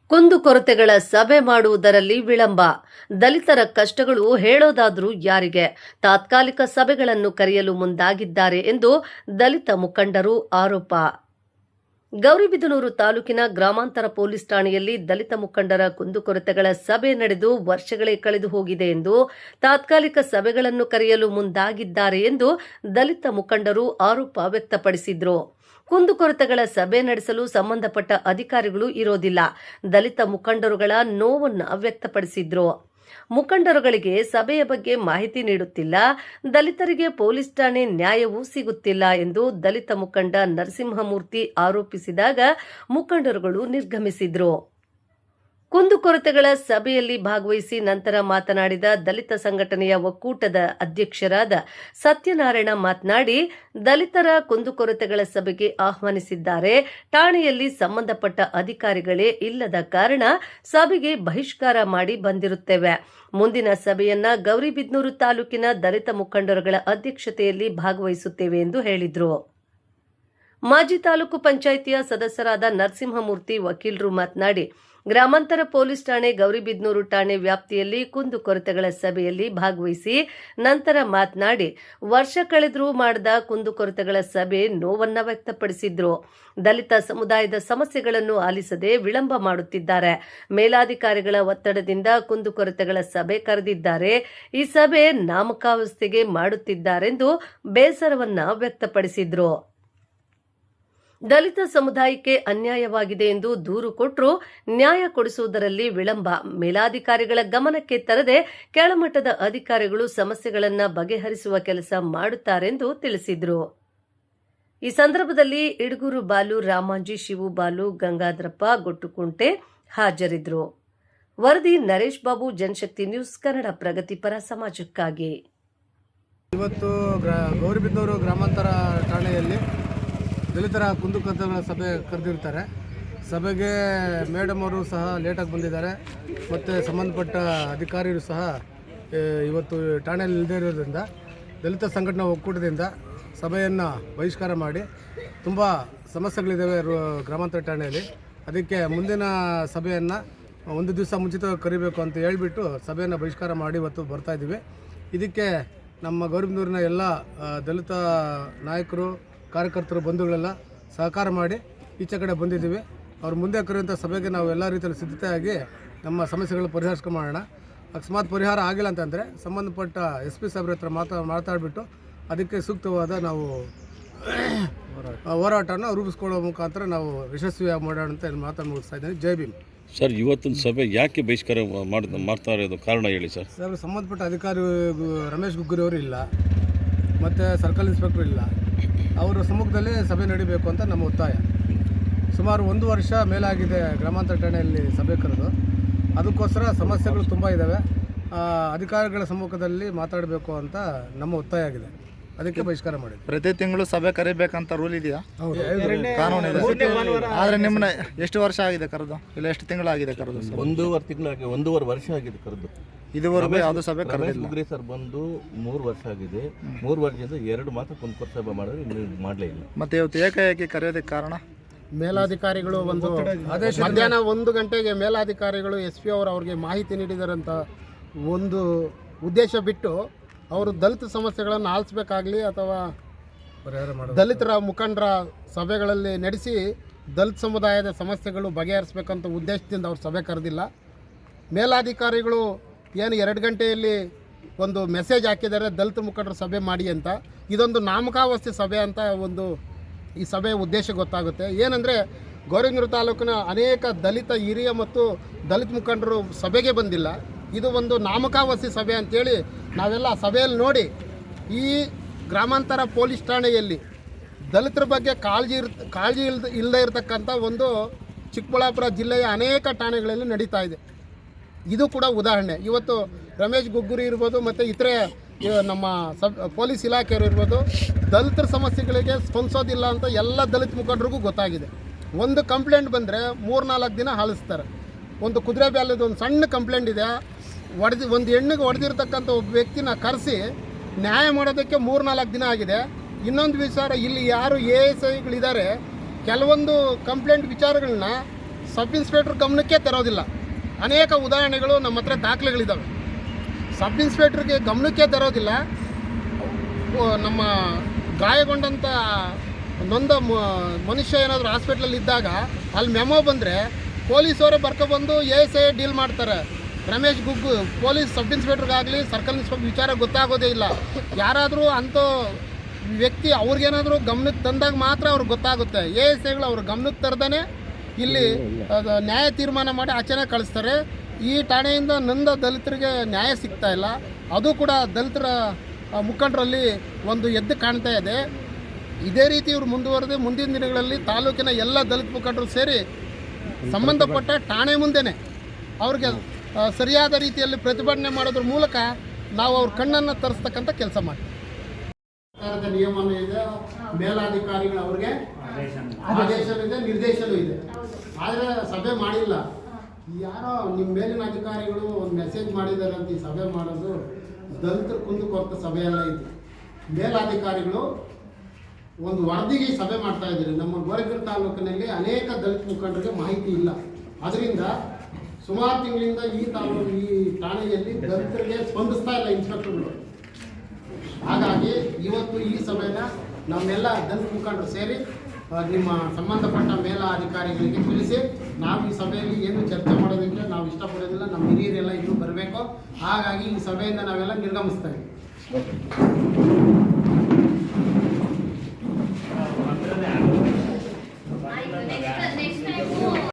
ಕುಂದುಕೊರತೆಗಳ ಸಭೆ ಮಾಡುವುದರಲ್ಲಿ ವಿಳಂಬ. ದಲಿತರ ಕಷ್ಟಗಳು ಹೇಳೋದಾದ್ರೂ ಯಾರಿಗೆ? ತಾತ್ಕಾಲಿಕ ಸಭೆಗಳನ್ನು ಕರೆಯಲು ಮುಂದಾಗಿದ್ದಾರೆ ಎಂದು ದಲಿತ ಮುಖಂಡರು ಆರೋಪ. ಗೌರಿಬಿದನೂರು ತಾಲೂಕಿನ ಗ್ರಾಮಾಂತರ ಪೊಲೀಸ್ ಠಾಣೆಯಲ್ಲಿ ದಲಿತ ಮುಖಂಡರ ಕುಂದುಕೊರತೆಗಳ ಸಭೆ ನಡೆದು ವರ್ಷಗಳೇ ಕಳೆದು ಹೋಗಿದೆ ಎಂದು ತಾತ್ಕಾಲಿಕ ಸಭೆಗಳನ್ನು ಕರೆಯಲು ಮುಂದಾಗಿದ್ದಾರೆ ಎಂದು ದಲಿತ ಮುಖಂಡರು ಆರೋಪ ವ್ಯಕ್ತಪಡಿಸಿದರು. ಕುಂದುಕೊರತೆಗಳ ಸಭೆ ನಡೆಸಲು ಸಂಬಂಧಪಟ್ಟ ಅಧಿಕಾರಿಗಳು ಇರೋದಿಲ್ಲ. ದಲಿತ ಮುಖಂಡರುಗಳ ನೋವನ್ನು ವ್ಯಕ್ತಪಡಿಸಿದ್ರು. ಮುಖಂಡರುಗಳಿಗೆ ಸಭೆಯ ಬಗ್ಗೆ ಮಾಹಿತಿ ನೀಡುತ್ತಿಲ್ಲ, ದಲಿತರಿಗೆ ಪೊಲೀಸ್ ಠಾಣೆ ನ್ಯಾಯವೂ ಸಿಗುತ್ತಿಲ್ಲ ಎಂದು ದಲಿತ ಮುಖಂಡ ನರಸಿಂಹಮೂರ್ತಿ ಆರೋಪಿಸಿದಾಗ ಮುಖಂಡರುಗಳು ನಿರ್ಗಮಿಸಿದ್ರು. ಕುಂದುಕೊರತೆಗಳ ಸಭೆಯಲ್ಲಿ ಭಾಗವಹಿಸಿ ನಂತರ ಮಾತನಾಡಿದ ದಲಿತ ಸಂಘಟನೆಯ ಒಕ್ಕೂಟದ ಅಧ್ಯಕ್ಷರಾದ ಸತ್ಯನಾರಾಯಣ ಮಾತನಾಡಿ, ದಲಿತರ ಕುಂದುಕೊರತೆಗಳ ಸಭೆಗೆ ಆಹ್ವಾನಿಸಿದ್ದಾರೆ. ಠಾಣೆಯಲ್ಲಿ ಸಂಬಂಧಪಟ್ಟ ಅಧಿಕಾರಿಗಳೇ ಇಲ್ಲದ ಕಾರಣ ಸಭೆಗೆ ಬಹಿಷ್ಕಾರ ಮಾಡಿ ಬಂದಿರುತ್ತೇವೆ. ಮುಂದಿನ ಸಭೆಯನ್ನ ಗೌರಿಬಿದನೂರು ತಾಲೂಕಿನ ದಲಿತ ಮುಖಂಡರುಗಳ ಅಧ್ಯಕ್ಷತೆಯಲ್ಲಿ ಭಾಗವಹಿಸುತ್ತೇವೆ ಎಂದು ಹೇಳಿದರು. ಮಾಜಿ ತಾಲೂಕು ಪಂಚಾಯಿತಿಯ ಸದಸ್ಯರಾದ ನರಸಿಂಹಮೂರ್ತಿ ವಕೀಲರು ಮಾತನಾಡಿ, ಗ್ರಾಮಾಂತರ ಪೊಲೀಸ್ ಠಾಣೆ ಗೌರಿಬಿದನೂರು ಠಾಣೆ ವ್ಯಾಪ್ತಿಯಲ್ಲಿ ಕುಂದುಕೊರತೆಗಳ ಸಭೆಯಲ್ಲಿ ಭಾಗವಹಿಸಿ ನಂತರ ಮಾತನಾಡಿ, ವರ್ಷ ಕಳೆದರೂ ಮಾಡದ ಕುಂದುಕೊರತೆಗಳ ಸಭೆ ನೋವನ್ನ ವ್ಯಕ್ತಪಡಿಸಿದ್ರು. ದಲಿತ ಸಮುದಾಯದ ಸಮಸ್ಯೆಗಳನ್ನು ಆಲಿಸದೆ ವಿಳಂಬ ಮಾಡುತ್ತಿದ್ದಾರೆ. ಮೇಲಾಧಿಕಾರಿಗಳ ಒತ್ತಡದಿಂದ ಕುಂದುಕೊರತೆಗಳ ಸಭೆ ಕರೆದಿದ್ದಾರೆ. ಈ ಸಭೆ ನಾಮಕಾವಸ್ಥೆಗೆ ಮಾಡುತ್ತಿದ್ದಾರೆಂದು ಬೇಸರವನ್ನ ವ್ಯಕ್ತಪಡಿಸಿದ್ರು. ದಲಿತ ಸಮುದಾಯಕ್ಕೆ ಅನ್ಯಾಯವಾಗಿದೆ ಎಂದು ದೂರು ಕೊಟ್ಟರೂ ನ್ಯಾಯ ಕೊಡಿಸುವುದರಲ್ಲಿ ವಿಳಂಬ. ಮೇಲಾಧಿಕಾರಿಗಳ ಗಮನಕ್ಕೆ ತರದೆ ಕೆಳಮಟ್ಟದ ಅಧಿಕಾರಿಗಳು ಸಮಸ್ಯೆಗಳನ್ನು ಬಗೆಹರಿಸುವ ಕೆಲಸ ಮಾಡುತ್ತಾರೆಂದು ತಿಳಿಸಿದರು. ಈ ಸಂದರ್ಭದಲ್ಲಿ ಇಡಗೂರು ಬಾಲು, ರಾಮಾಂಜಿ, ಶಿವು ಬಾಲು, ಗಂಗಾಧರಪ್ಪ ಗೊಟ್ಟುಕುಂಟೆ ಹಾಜರಿದ್ದರು. ವರದಿ ನರೇಶ್ ಬಾಬು, ಜನಶಕ್ತಿ ನ್ಯೂಸ್ ಕನ್ನಡ, ಪ್ರಗತಿಪರ ಸಮಾಜಕ್ಕಾಗಿ. ಇವತ್ತು ಗೌರಿಬಿದನೂರು ಗ್ರಾಮಾಂತರ ಠಾಣೆಯಲ್ಲಿ ದಲಿತರ ಕುಂದುಕೊರತೆಗಳ ಸಭೆ ಕರೆದಿರ್ತಾರೆ. ಸಭೆಗೆ ಮೇಡಮ್ ಅವರು ಸಹ ಲೇಟಾಗಿ ಬಂದಿದ್ದಾರೆ ಮತ್ತು ಸಂಬಂಧಪಟ್ಟ ಅಧಿಕಾರಿಗಳು ಸಹ ಇವತ್ತು ಠಾಣೆಯಲ್ಲಿ ಇಲ್ಲದೇ ಇರೋದ್ರಿಂದ ದಲಿತ ಸಂಘಟನಾ ಒಕ್ಕೂಟದಿಂದ ಸಭೆಯನ್ನು ಬಹಿಷ್ಕಾರ ಮಾಡಿ, ತುಂಬ ಸಮಸ್ಯೆಗಳಿದ್ದಾವೆ ಗ್ರಾಮಾಂತರ ಠಾಣೆಯಲ್ಲಿ. ಅದಕ್ಕೆ ಮುಂದಿನ ಸಭೆಯನ್ನು ಒಂದು ದಿವಸ ಮುಂಚಿತವಾಗಿ ಕರಿಬೇಕು ಅಂತ ಹೇಳಿಬಿಟ್ಟು ಸಭೆಯನ್ನು ಬಹಿಷ್ಕಾರ ಮಾಡಿ ಇವತ್ತು ಬರ್ತಾಯಿದ್ದೀವಿ. ಇದಕ್ಕೆ ನಮ್ಮ ಗೌರಿಬಿದನೂರಿನ ಎಲ್ಲ ದಲಿತ ನಾಯಕರು, ಕಾರ್ಯಕರ್ತರು, ಬಂಧುಗಳೆಲ್ಲ ಸಹಕಾರ ಮಾಡಿ ಈಚೆ ಕಡೆ ಬಂದಿದ್ದೀವಿ. ಅವ್ರು ಮುಂದೆ ಕರೆಯುವಂಥ ಸಭೆಗೆ ನಾವು ಎಲ್ಲ ರೀತಿಯಲ್ಲಿ ಸಿದ್ಧತೆಯಾಗಿ ನಮ್ಮ ಸಮಸ್ಯೆಗಳು ಪರಿಹರಿಸ್ಕೊಂಡು ಮಾಡೋಣ. ಅಕಸ್ಮಾತ್ ಪರಿಹಾರ ಆಗಿಲ್ಲ ಅಂತಂದರೆ ಸಂಬಂಧಪಟ್ಟ SP ಸಾಹೇಬ್ರ ಹತ್ರ ಮಾತಾಡಿಬಿಟ್ಟು ಅದಕ್ಕೆ ಸೂಕ್ತವಾದ ನಾವು ಹೋರಾಟನ ರೂಪಿಸ್ಕೊಳ್ಳೋ ಮುಖಾಂತರ ನಾವು ಯಶಸ್ವಿಯಾಗಿ ಮಾಡೋಣ ಅಂತ ಮಾತನ್ನು ಮುಗಿಸ್ತಾ ಇದ್ದೀನಿ. ಜೈ ಭೀಮ್. ಸರ್, ಇವತ್ತಿನ ಸಭೆ ಯಾಕೆ ಬಹಿಷ್ಕಾರ ಮಾಡ್ತಾ ಇರೋದು ಕಾರಣ ಹೇಳಿ ಸರ್. ಸರ್, ಸಂಬಂಧಪಟ್ಟ ಅಧಿಕಾರಿ ರಮೇಶ್ ಗುಗ್ಗುರಿ ಅವರು ಇಲ್ಲ ಮತ್ತು ಸರ್ಕಲ್ ಇನ್ಸ್ಪೆಕ್ಟರ್ ಇಲ್ಲ. ಅವರ ಸಮ್ಮುಖದಲ್ಲಿ ಸಭೆ ನಡೀಬೇಕು ಅಂತ ನಮ್ಮ ಒತ್ತಾಯ. ಸುಮಾರು 1 ವರ್ಷ ಮೇಲಾಗಿದೆ ಗ್ರಾಮಾಂತರ ಠಾಣೆಯಲ್ಲಿ ಸಭೆ ಕರೆದು. ಅದಕ್ಕೋಸ್ಕರ ಸಮಸ್ಯೆಗಳು ತುಂಬ ಇದ್ದಾವೆ. ಅಧಿಕಾರಿಗಳ ಸಮ್ಮುಖದಲ್ಲಿ ಮಾತಾಡಬೇಕು ಅಂತ ನಮ್ಮ ಒತ್ತಾಯ ಆಗಿದೆ. ಅದಕ್ಕೆ ಬಹಿಷ್ಕಾರ ಮಾಡಿದ್ವಿ. ಪ್ರತಿ ತಿಂಗಳು ಸಭೆ ಕರಿಬೇಕಂತ ರೂಲ್ ಇದೆಯಾ? ಕಾನೂನು ಇದೆ. ಆದರೆ ನಿಮ್ಮನ್ನ ಎಷ್ಟು ವರ್ಷ ಆಗಿದೆ ಕರೆದು? ಇಲ್ಲ ಎಷ್ಟು ತಿಂಗಳಾಗಿದೆ ಕರೆದು? 1.5 ತಿಂಗಳಾಗಿ, 1.5 ವರ್ಷ ಆಗಿದೆ ಕರೆದು. ಇದುವರೆಗೂ ಯಾವುದೋ ಸಭೆ ಕರೆದಿಲ್ಲ. ಗುಗ್ರಿ ಸರ್ ಬಂದು 3 ವರ್ಷ ಆಗಿದೆ. 3 ವರ್ಷದಿಂದ 2 ಮಾತ್ರ ಕುಂದುಕೊರತೆ ಸಭೆ ಮಾಡಿದ್ರೆ ಇನ್ನೂ ಮಾಡಲೇ ಇಲ್ಲ. ಮತ್ತೆ ಇವತ್ತು ಏಕಾಏಕಿ ಕರೆಯೋದಕ್ಕೆ ಕಾರಣ? ಮೇಲಾಧಿಕಾರಿಗಳು ಒಂದು ಮಧ್ಯಾಹ್ನ 1 ಗಂಟೆಗೆ ಮೇಲಾಧಿಕಾರಿಗಳು SP ಅವ್ರಿಗೆ ಮಾಹಿತಿ ನೀಡಿದಾರಂತ ಒಂದು ಉದ್ದೇಶ ಬಿಟ್ಟು ಅವರು ದಲಿತ ಸಮಸ್ಯೆಗಳನ್ನು ಆಲಿಸಬೇಕಾಗಲಿ ಅಥವಾ ದಲಿತರ ಮುಖಂಡರ ಸಭೆಗಳಲ್ಲಿ ನಡೆಸಿ ದಲಿತ ಸಮುದಾಯದ ಸಮಸ್ಯೆಗಳು ಬಗೆಹರಿಸಬೇಕಂತ ಉದ್ದೇಶದಿಂದ ಅವ್ರು ಸಭೆ ಕರೆದಿಲ್ಲ. ಮೇಲಾಧಿಕಾರಿಗಳು ಏನು 2 ಗಂಟೆಯಲ್ಲಿ ಒಂದು ಮೆಸೇಜ್ ಹಾಕಿದ್ದಾರೆ, ದಲಿತ ಮುಖಂಡರ ಸಭೆ ಮಾಡಿ ಅಂತ. ಇದೊಂದು ನಾಮಕಾವಸ್ಥೆ ಸಭೆ ಅಂತ ಒಂದು ಈ ಸಭೆಯ ಉದ್ದೇಶ ಗೊತ್ತಾಗುತ್ತೆ. ಏನಂದರೆ ಗೌರಿಬಿದನೂರು ತಾಲೂಕಿನ ಅನೇಕ ದಲಿತ ಹಿರಿಯ ಮತ್ತು ದಲಿತ ಮುಖಂಡರು ಸಭೆಗೆ ಬಂದಿಲ್ಲ. ಇದು ಒಂದು ನಾಮಕಾವಸ್ಥೆ ಸಭೆ ಅಂತೇಳಿ ನಾವೆಲ್ಲ ಸಭೆಯಲ್ಲಿ ನೋಡಿ ಈ ಗ್ರಾಮಾಂತರ ಪೊಲೀಸ್ ಠಾಣೆಯಲ್ಲಿ ದಲಿತರ ಬಗ್ಗೆ ಕಾಳಜಿ ಇಲ್ಲದೆ ಇರತಕ್ಕಂಥ ಒಂದು ಚಿಕ್ಕಬಳ್ಳಾಪುರ ಜಿಲ್ಲೆಯ ಅನೇಕ ಠಾಣೆಗಳಲ್ಲಿ ನಡೀತಾ ಇದೆ. ಇದು ಕೂಡ ಉದಾಹರಣೆ. ಇವತ್ತು ರಮೇಶ್ ಗುಗ್ಗುರಿ ಇರ್ಬೋದು ಮತ್ತು ಇತರೆ ನಮ್ಮ ಪೊಲೀಸ್ ಇಲಾಖೆಯವರು ಇರ್ಬೋದು, ದಲಿತರ ಸಮಸ್ಯೆಗಳಿಗೆ ಸ್ಪಂದಿಸೋದಿಲ್ಲ ಅಂತ ಎಲ್ಲ ದಲಿತ ಮುಖಂಡರಿಗೂ ಗೊತ್ತಾಗಿದೆ. ಒಂದು ಕಂಪ್ಲೇಂಟ್ ಬಂದರೆ 3-4 ದಿನ ಆಲಿಸ್ತಾರೆ. ಒಂದು ಕುದುರೆಬೇಲದ ಒಂದು ಸಣ್ಣ ಕಂಪ್ಲೇಂಟ್ ಇದೆ, ಒಂದು ಹೆಣ್ಣಿಗೆ ಹೊಡೆದಿರ್ತಕ್ಕಂಥ ಒಬ್ಬ ವ್ಯಕ್ತಿನ ಕರೆಸಿ ನ್ಯಾಯ ಮಾಡೋದಕ್ಕೆ 3-4 ದಿನ ಆಗಿದೆ. ಇನ್ನೊಂದು ವಿಚಾರ, ಇಲ್ಲಿ ಯಾರು ASIಗಳಿದ್ದಾರೆ ಕೆಲವೊಂದು ಕಂಪ್ಲೇಂಟ್ ವಿಚಾರಗಳನ್ನ ಸಬ್ ಇನ್ಸ್ಪೆಕ್ಟರ್ ಗಮನಕ್ಕೆ ತರೋದಿಲ್ಲ. ಅನೇಕ ಉದಾಹರಣೆಗಳು ನಮ್ಮ ಹತ್ರ ದಾಖಲೆಗಳಿದ್ದಾವೆ. ಸಬ್ ಇನ್ಸ್ಪೆಕ್ಟ್ರಿಗೆ ಗಮನಕ್ಕೆ ತರೋದಿಲ್ಲ. ನಮ್ಮ ಗಾಯಗೊಂಡಂಥ ನೊಂದ ಮನುಷ್ಯ ಏನಾದರೂ ಹಾಸ್ಪಿಟ್ಲಲ್ಲಿ ಇದ್ದಾಗ ಅಲ್ಲಿ ಮೆಮೊ ಬಂದರೆ ಪೊಲೀಸವರೇ ಬರ್ಕೊಬಂದು ASI ಡೀಲ್ ಮಾಡ್ತಾರೆ. ರಮೇಶ್ ಗುಗ್ಗು ಪೊಲೀಸ್ ಸಬ್ ಇನ್ಸ್ಪೆಕ್ಟ್ರಿಗಾಗಲಿ ಸರ್ಕಲ್ ಇನ್ಸ್ಪೆಕ್ಟರ್ ವಿಚಾರ ಗೊತ್ತಾಗೋದೇ ಇಲ್ಲ. ಯಾರಾದರೂ ಅಂಥ ವ್ಯಕ್ತಿ ಅವ್ರಿಗೇನಾದರೂ ಗಮನಕ್ಕೆ ತಂದಾಗ ಮಾತ್ರ ಅವ್ರಿಗೆ ಗೊತ್ತಾಗುತ್ತೆ. ASIಗಳು ಅವ್ರ ಗಮನಕ್ಕೆ ತರದೇ ಇಲ್ಲಿ ನ್ಯಾಯ ತೀರ್ಮಾನ ಮಾಡಿ ಆಚೆನೇ ಕಳಿಸ್ತಾರೆ. ಈ ಠಾಣೆಯಿಂದ ನೊಂದ ದಲಿತರಿಗೆ ನ್ಯಾಯ ಸಿಗ್ತಾ ಇಲ್ಲ. ಅದು ಕೂಡ ದಲಿತರ ಮುಖಂಡರಲ್ಲಿ ಒಂದು ಎದ್ದು ಕಾಣ್ತಾ ಇದೆ. ಇದೇ ರೀತಿ ಇವರು ಮುಂದುವರೆದು ಮುಂದಿನ ದಿನಗಳಲ್ಲಿ ತಾಲೂಕಿನ ಎಲ್ಲ ದಲಿತ ಮುಖಂಡರು ಸೇರಿ ಸಂಬಂಧಪಟ್ಟ ಠಾಣೆ ಮುಂದೆನೇ ಅವ್ರಿಗೆ ಸರಿಯಾದ ರೀತಿಯಲ್ಲಿ ಪ್ರತಿಭಟನೆ ಮಾಡೋದ್ರ ಮೂಲಕ ನಾವು ಅವ್ರ ಕಣ್ಣನ್ನು ತರಿಸ್ತಕ್ಕಂಥ ಕೆಲಸ ಮಾಡ್ತೀವಿ. ಸರ್ಕಾರದ ನಿಯಮನೂ ಇದೆ, ಮೇಲಾಧಿಕಾರಿಗಳು ಅವ್ರಿಗೆ ಆದೇಶವಿದೆ, ನಿರ್ದೇಶನೂ ಇದೆ. ಆದರೆ ಸಭೆ ಮಾಡಿಲ್ಲ. ಯಾರೋ ನಿಮ್ಮ ಮೇಲಿನ ಅಧಿಕಾರಿಗಳು ಒಂದು ಮೆಸೇಜ್ ಮಾಡಿದ್ದಾರೆ ಅಂತ ಈ ಸಭೆ ಮಾಡೋದು ದಲಿತರ ಕುಂದುಕೊರತೆ ಸಭೆಯೆಲ್ಲ ಇದೆ. ಮೇಲಾಧಿಕಾರಿಗಳು ಒಂದು ವರದಿಗೆ ಸಭೆ ಮಾಡ್ತಾ ಇದ್ದೀರಿ. ನಮ್ಮ ಗೋರಬೀಡು ತಾಲೂಕಿನಲ್ಲಿ ಅನೇಕ ದಲಿತ ಮುಖಂಡರಿಗೆ ಮಾಹಿತಿ ಇಲ್ಲ. ಅದರಿಂದ ಸುಮಾರು ತಿಂಗಳಿಂದ ಈ ಠಾಣೆಯಲ್ಲಿ ದಲಿತರಿಗೆ ಸ್ಪಂದಿಸ್ತಾ ಇಲ್ಲ ಇನ್ಸ್ಪೆಕ್ಟರ್ಗಳು. ಹಾಗಾಗಿ ಇವತ್ತು ಈ ಸಭೆನ ನಮ್ಮೆಲ್ಲ ದಲಿತ ಮುಖಂಡರು ಸೇರಿ ನಿಮ್ಮ ಸಂಬಂಧಪಟ್ಟ ಮೇಲಾಧಿಕಾರಿಗಳಿಗೆ ತಿಳಿಸಿ ನಾವು ಈ ಸಭೆಯಲ್ಲಿ ಏನು ಚರ್ಚೆ ಮಾಡೋದಕ್ಕೆ ನಾವು ಇಷ್ಟಪಡೋದಿಲ್ಲ. ನಮ್ಮ ಹಿರಿಯರೆಲ್ಲ ಇನ್ನೂ ಬರಬೇಕು. ಹಾಗಾಗಿ ಈ ಸಭೆಯಿಂದ ನಾವೆಲ್ಲ ನಿರ್ಗಮಿಸ್ತೇವೆ.